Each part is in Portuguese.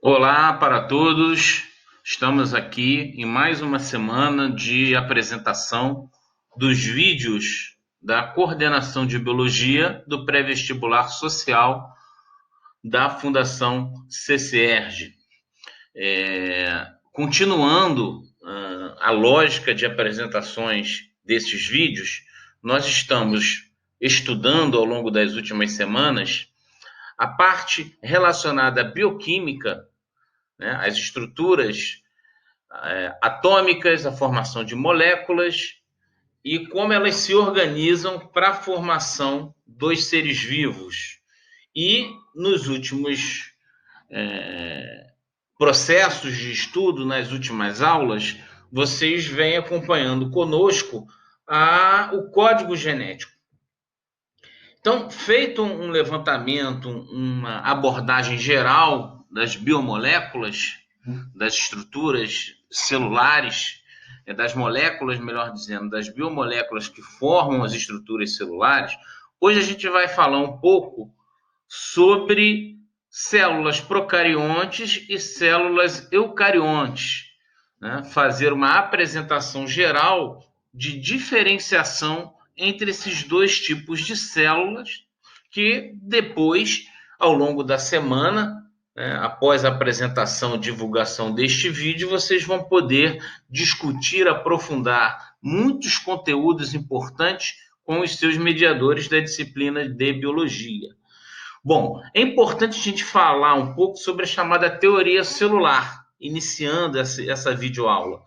Olá para todos, estamos aqui em mais uma semana de apresentação dos vídeos da coordenação de biologia do pré-vestibular social da Fundação CCERJ. Continuando a lógica de apresentações desses vídeos, nós estamos estudando ao longo das últimas semanas a parte relacionada à bioquímica, né, as estruturas atômicas, a formação de moléculas e como elas se organizam para a formação dos seres vivos. E nos últimos processos de estudo, nas últimas aulas, vocês vêm acompanhando conosco o código genético. Então, feito um levantamento, uma abordagem geral das biomoléculas, das estruturas celulares, das moléculas, melhor dizendo, das biomoléculas que formam as estruturas celulares, hoje a gente vai falar um pouco sobre células procariontes e células eucariontes, né? Fazer uma apresentação geral de diferenciação entre esses dois tipos de células, que depois, ao longo da semana, após a apresentação e divulgação deste vídeo, vocês vão poder discutir, aprofundar muitos conteúdos importantes com os seus mediadores da disciplina de biologia. Bom, é importante a gente falar um pouco sobre a chamada teoria celular, iniciando essa videoaula.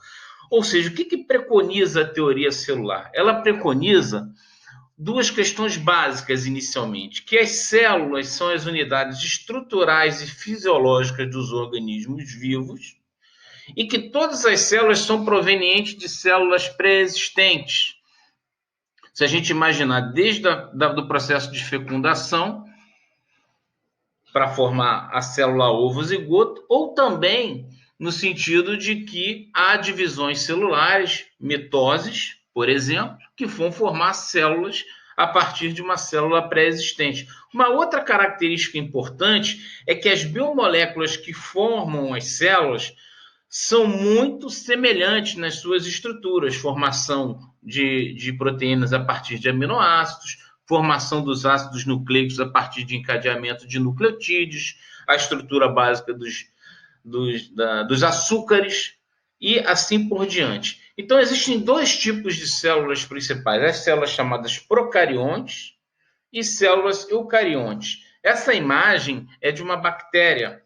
Ou seja, o que preconiza a teoria celular? Ela preconiza duas questões básicas inicialmente, que as células são as unidades estruturais e fisiológicas dos organismos vivos e que todas as células são provenientes de células pré-existentes. Se a gente imaginar desde do processo de fecundação para formar a célula ovo-zigoto, ou também no sentido de que há divisões celulares, mitoses, por exemplo, que vão formar células a partir de uma célula pré-existente. Uma outra característica importante é que as biomoléculas que formam as células são muito semelhantes nas suas estruturas, formação de proteínas a partir de aminoácidos, formação dos ácidos nucleicos a partir de encadeamento de nucleotídeos, a estrutura básica dos açúcares e assim por diante. Então, existem dois tipos de células principais, as células chamadas procariontes e células eucariontes. Essa imagem é de uma bactéria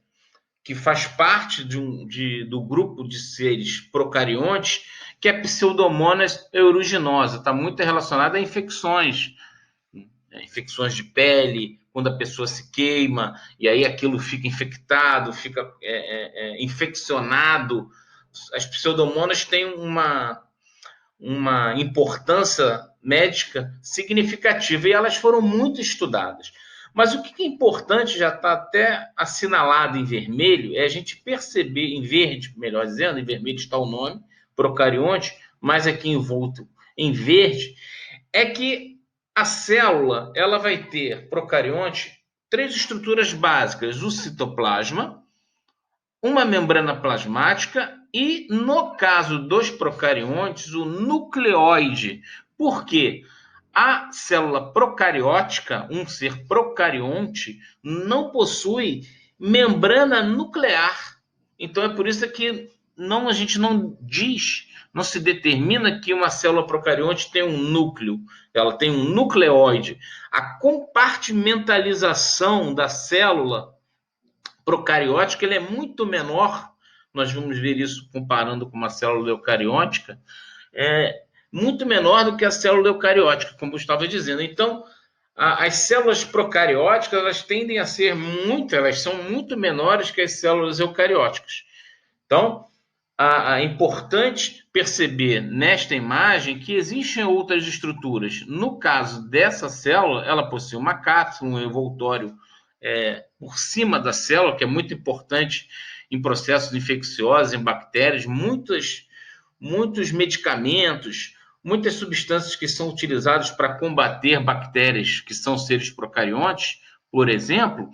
que faz parte do grupo de seres procariontes, que é a Pseudomonas aeruginosa, está muito relacionada a infecções de pele, quando a pessoa se queima, e aí aquilo fica infectado, fica infeccionado. As pseudomonas têm uma importância médica significativa, e elas foram muito estudadas. Mas o que é importante, já está até assinalado em vermelho, é a gente perceber, em verde, melhor dizendo, em vermelho está o nome, procarionte, mas aqui envolto em verde, é que a célula ela vai ter, procarionte, três estruturas básicas: o citoplasma, uma membrana plasmática e, no caso dos procariontes, o nucleoide. Por quê? A célula procariótica, um ser procarionte, não possui membrana nuclear. Então é por isso que a gente não diz, não se determina que uma célula procarionte tem um núcleo, ela tem um nucleóide. A compartimentalização da célula procariótica ele é muito menor, nós vamos ver isso comparando com uma célula eucariótica, muito menor do que a célula eucariótica, como eu estava dizendo. Então, as células procarióticas elas tendem a ser elas são muito menores que as células eucarióticas. Então, é importante perceber nesta imagem que existem outras estruturas. No caso dessa célula, ela possui uma cápsula, um envoltório por cima da célula, que é muito importante em processos infecciosos, em bactérias, muitos medicamentos, muitas substâncias que são utilizadas para combater bactérias que são seres procariontes, por exemplo,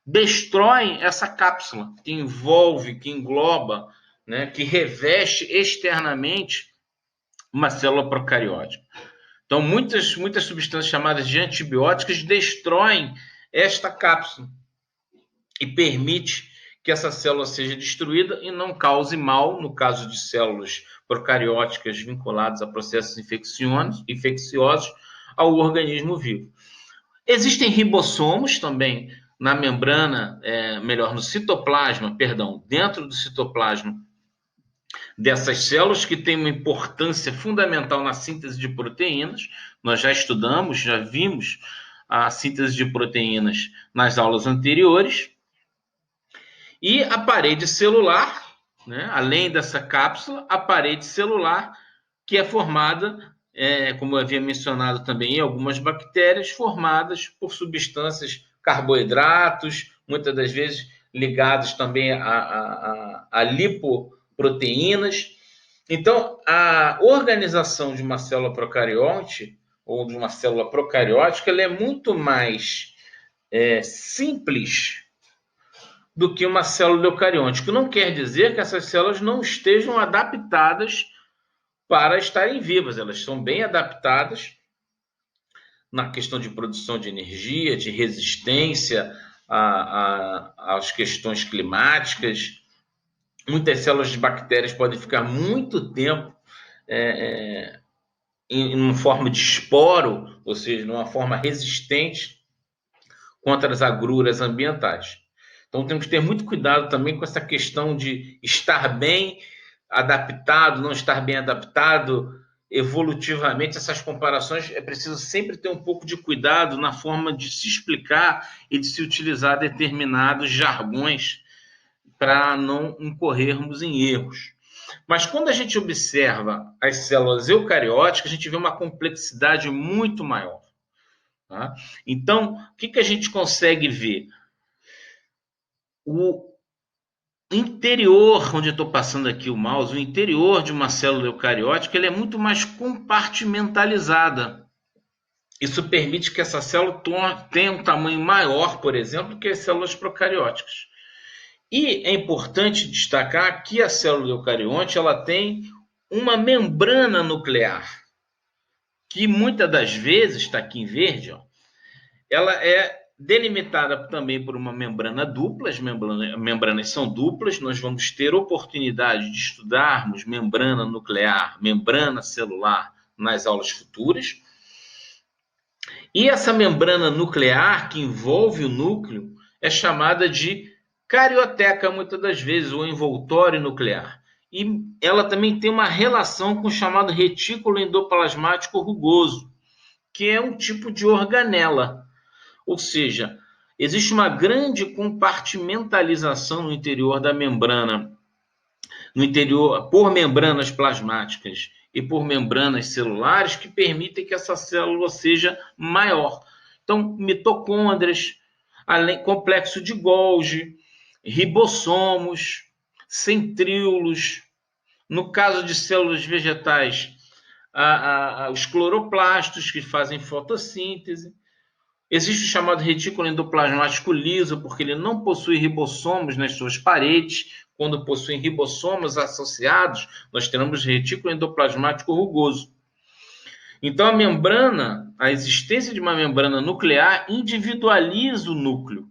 destroem essa cápsula que envolve, que engloba, né, que reveste externamente uma célula procariótica. Então, muitas substâncias chamadas de antibióticos destroem esta cápsula e permite que essa célula seja destruída e não cause mal, no caso de células procarióticas vinculadas a processos infecciosos ao organismo vivo. Existem ribossomos também na membrana, no citoplasma, dentro do citoplasma dessas células, que tem uma importância fundamental na síntese de proteínas. Nós já estudamos, já vimos a síntese de proteínas nas aulas anteriores. E a parede celular, né, além dessa cápsula, a parede celular, que é formada, como eu havia mencionado também, em algumas bactérias, formadas por substâncias, carboidratos, muitas das vezes ligados também a lipoproteínas. Então, a organização de uma célula procarionte, ou de uma célula procariótica, ela é muito mais simples do que uma célula eucariôtica. Não quer dizer que essas células não estejam adaptadas para estarem vivas. Elas são bem adaptadas na questão de produção de energia, de resistência às questões climáticas. Muitas células de bactérias podem ficar muito tempo em uma forma de esporo, ou seja, numa forma resistente contra as agruras ambientais. Então, temos que ter muito cuidado também com essa questão de estar bem adaptado, não estar bem adaptado evolutivamente. Essas comparações, é preciso sempre ter um pouco de cuidado na forma de se explicar e de se utilizar determinados jargões para não incorrermos em erros. Mas quando a gente observa as células eucarióticas, a gente vê uma complexidade muito maior. Tá? Então, o que a gente consegue ver? O interior, onde eu estou passando aqui o mouse, o interior de uma célula eucariótica, ele é muito mais compartimentalizada. Isso permite que essa célula tenha um tamanho maior, por exemplo, que as células procarióticas. E é importante destacar que a célula eucarionte ela tem uma membrana nuclear, que muitas das vezes, está aqui em verde, ó, ela é delimitada também por uma membrana dupla. As membranas são duplas. Nós vamos ter oportunidade de estudarmos membrana nuclear, membrana celular nas aulas futuras. E essa membrana nuclear que envolve o núcleo é chamada de carioteca, muitas das vezes, ou envoltório nuclear. E ela também tem uma relação com o chamado retículo endoplasmático rugoso, que é um tipo de organela. Ou seja, existe uma grande compartimentalização no interior da membrana, no interior por membranas plasmáticas e por membranas celulares, que permitem que essa célula seja maior. Então, mitocôndrias, complexo de Golgi, ribossomos, centríolos. No caso de células vegetais, os cloroplastos, que fazem fotossíntese. Existe o chamado retículo endoplasmático liso, porque ele não possui ribossomos nas suas paredes. Quando possuem ribossomos associados, nós teremos retículo endoplasmático rugoso. Então, a existência de uma membrana nuclear individualiza o núcleo.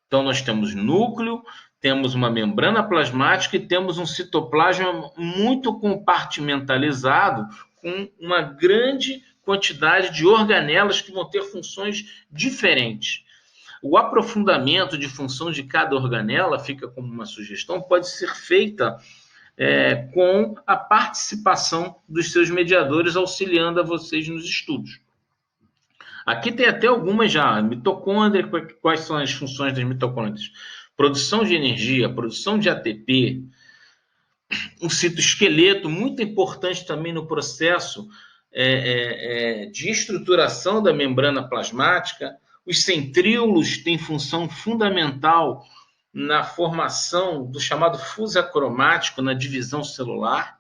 Então, nós temos núcleo, temos uma membrana plasmática e temos um citoplasma muito compartimentalizado, com uma grande quantidade de organelas que vão ter funções diferentes. O aprofundamento de função de cada organela, fica como uma sugestão, pode ser feita com a participação dos seus mediadores, auxiliando a vocês nos estudos. Aqui tem até algumas já. Mitocôndria, quais são as funções das mitocôndrias? Produção de energia, produção de ATP, um citoesqueleto, muito importante também no processo de estruturação da membrana plasmática. Os centríolos têm função fundamental na formação do chamado fuso acromático, na divisão celular.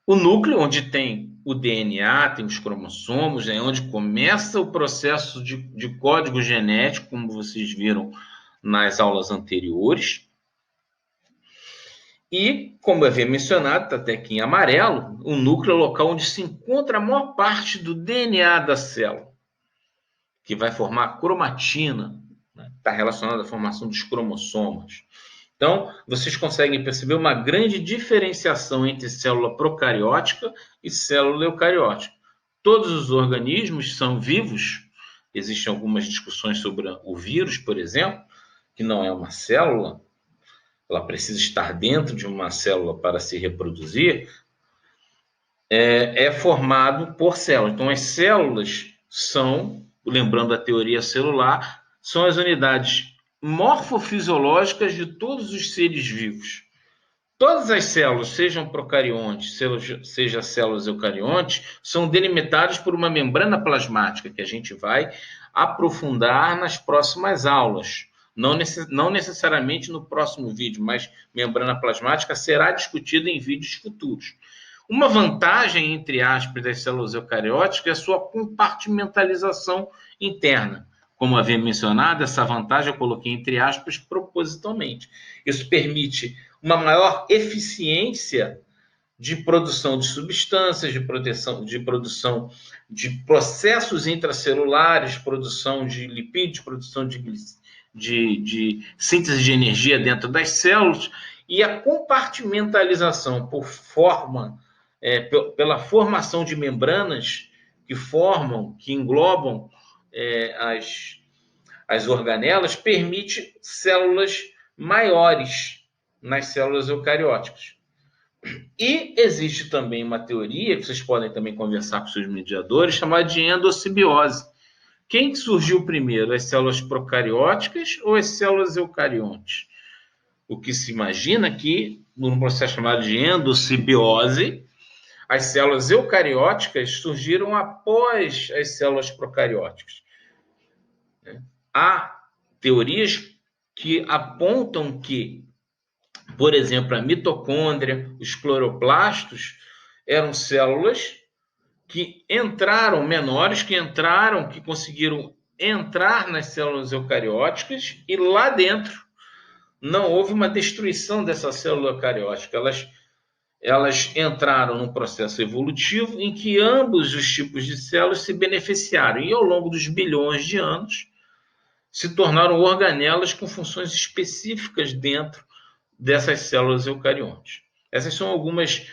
O núcleo, onde tem o DNA, tem os cromossomos, é onde começa o processo de código genético, como vocês viram nas aulas anteriores. E, como eu havia mencionado, está até aqui em amarelo, o núcleo é o local onde se encontra a maior parte do DNA da célula, que vai formar a cromatina, né? Está relacionado à formação dos cromossomos. Então, vocês conseguem perceber uma grande diferenciação entre célula procariótica e célula eucariótica. Todos os organismos são vivos. Existem algumas discussões sobre o vírus, por exemplo, que não é uma célula, ela precisa estar dentro de uma célula para se reproduzir, é formado por células. Então, as células são, lembrando a teoria celular, são as unidades morfofisiológicas de todos os seres vivos. Todas as células, sejam procariontes, seja células eucariontes, são delimitadas por uma membrana plasmática, que a gente vai aprofundar nas próximas aulas. Não necessariamente no próximo vídeo, mas membrana plasmática será discutida em vídeos futuros. Uma vantagem, entre aspas, das células eucarióticas é a sua compartimentalização interna. Como havia mencionado, essa vantagem eu coloquei entre aspas propositalmente. Isso permite uma maior eficiência de produção de substâncias, de produção de processos intracelulares, produção de lipídios, produção de síntese de energia dentro das células, e a compartimentalização pela formação de membranas que englobam as organelas, permite células maiores nas células eucarióticas. E existe também uma teoria, que vocês podem também conversar com seus mediadores, chamada de endossimbiose. Quem surgiu primeiro, as células procarióticas ou as células eucariontes? O que se imagina que, num processo chamado de endossimbiose, as células eucarióticas surgiram após as células procarióticas. Há teorias que apontam que, por exemplo, a mitocôndria, os cloroplastos, eram células que entraram, menores, que conseguiram entrar nas células eucarióticas e lá dentro não houve uma destruição dessa célula eucariótica. Elas entraram num processo evolutivo em que ambos os tipos de células se beneficiaram e ao longo dos bilhões de anos se tornaram organelas com funções específicas dentro dessas células eucariontes. Essas são algumas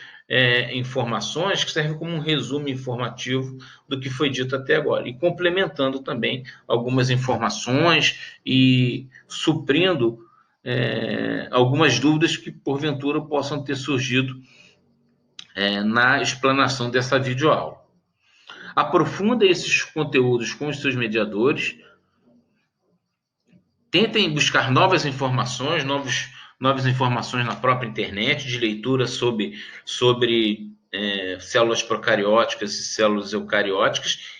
informações que servem como um resumo informativo do que foi dito até agora, e complementando também algumas informações e suprindo algumas dúvidas que, porventura, possam ter surgido na explanação dessa videoaula. Aprofundem esses conteúdos com os seus mediadores, tentem buscar novas informações na própria internet, de leitura sobre células procarióticas e células eucarióticas,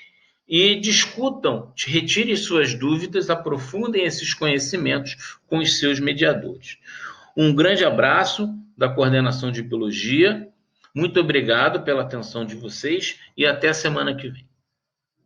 e discutam, retirem suas dúvidas, aprofundem esses conhecimentos com os seus mediadores. Um grande abraço da Coordenação de Biologia, muito obrigado pela atenção de vocês e até a semana que vem.